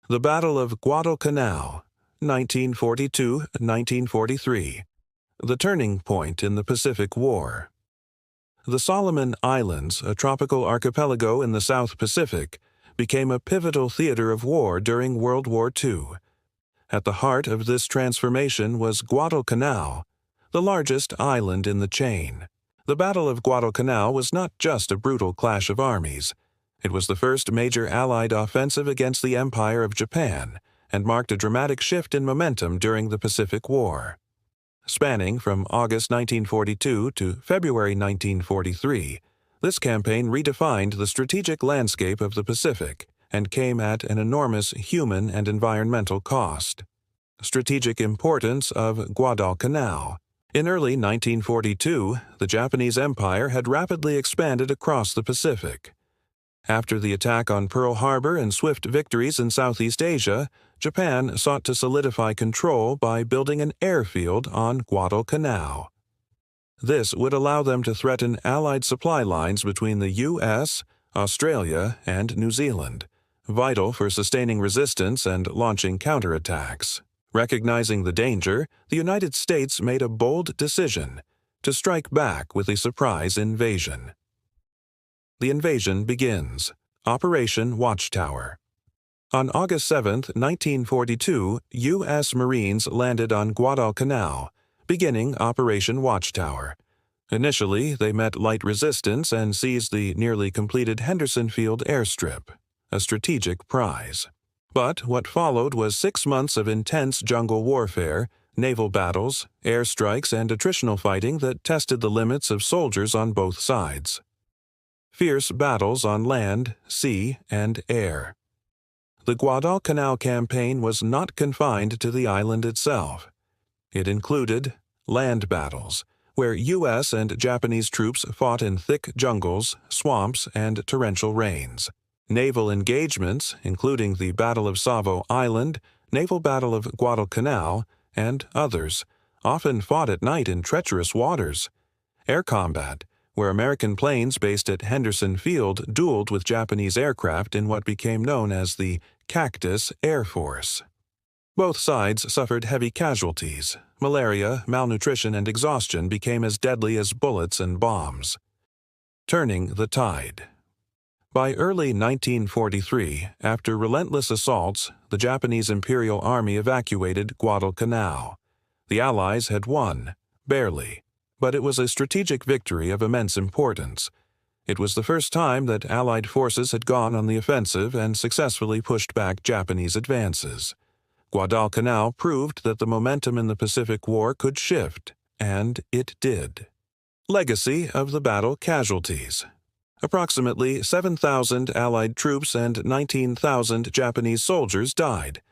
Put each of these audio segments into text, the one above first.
The Battle of Guadalcanal, 1942–1943, the turning point in the Pacific War. The Solomon Islands, a tropical archipelago in the South Pacific, became a pivotal theater of war during World War II. At the heart of this transformation was Guadalcanal, the largest island in the chain. The Battle of Guadalcanal was not just a brutal clash of armies. It was the first major Allied offensive against the Empire of Japan and marked a dramatic shift in momentum during the Pacific War. Spanning from August 1942 to February 1943, this campaign redefined the strategic landscape of the Pacific and came at an enormous human and environmental cost. Strategic importance of Guadalcanal. In early 1942, the Japanese Empire had rapidly expanded across the Pacific. After the attack on Pearl Harbor and swift victories in Southeast Asia, Japan sought to solidify control by building an airfield on Guadalcanal. This would allow them to threaten Allied supply lines between the U.S., Australia, and New Zealand, vital for sustaining resistance and launching counterattacks. Recognizing the danger, the United States made a bold decision to strike back with a surprise invasion. The invasion begins. Operation Watchtower. On August 7, 1942, U.S. Marines landed on Guadalcanal, beginning Operation Watchtower. Initially, they met light resistance and seized the nearly completed Henderson Field airstrip, a strategic prize. But what followed was 6 months of intense jungle warfare, naval battles, airstrikes, and attritional fighting that tested the limits of soldiers on both sides. Fierce battles on land, sea, and air. The Guadalcanal campaign was not confined to the island itself. It included land battles, where U.S. and Japanese troops fought in thick jungles, swamps, and torrential rains. Naval engagements, including the Battle of Savo Island, Naval Battle of Guadalcanal, and others, often fought at night in treacherous waters. Air combat, where American planes based at Henderson Field dueled with Japanese aircraft in what became known as the Cactus Air Force. Both sides suffered heavy casualties. Malaria, malnutrition, and exhaustion became as deadly as bullets and bombs. Turning the tide. By early 1943, after relentless assaults, the Japanese Imperial Army evacuated Guadalcanal. The Allies had won, barely, but it was a strategic victory of immense importance. It was the first time that Allied forces had gone on the offensive and successfully pushed back Japanese advances. Guadalcanal proved that the momentum in the Pacific War could shift, and it did. Legacy of the battle casualties. Approximately 7,000 Allied troops and 19,000 Japanese soldiers died.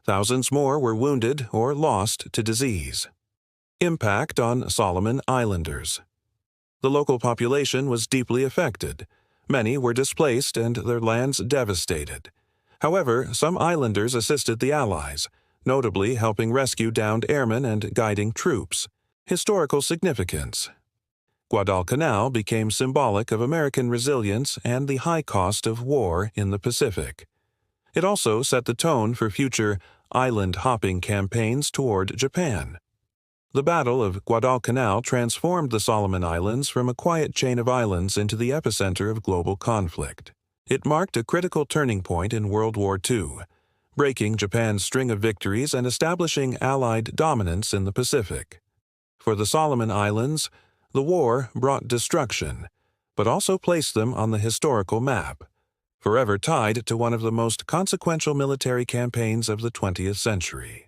Thousands more were wounded or lost to disease. Impact on Solomon Islanders. The local population was deeply affected. Many were displaced and their lands devastated. However, some islanders assisted the Allies, notably helping rescue downed airmen and guiding troops. Historical significance. Guadalcanal became symbolic of American resilience and the high cost of war in the Pacific. It also set the tone for future island-hopping campaigns toward Japan. The Battle of Guadalcanal transformed the Solomon Islands from a quiet chain of islands into the epicenter of global conflict. It marked a critical turning point in World War II, breaking Japan's string of victories and establishing Allied dominance in the Pacific. For the Solomon Islands, the war brought destruction, but also placed them on the historical map, forever tied to one of the most consequential military campaigns of the 20th century.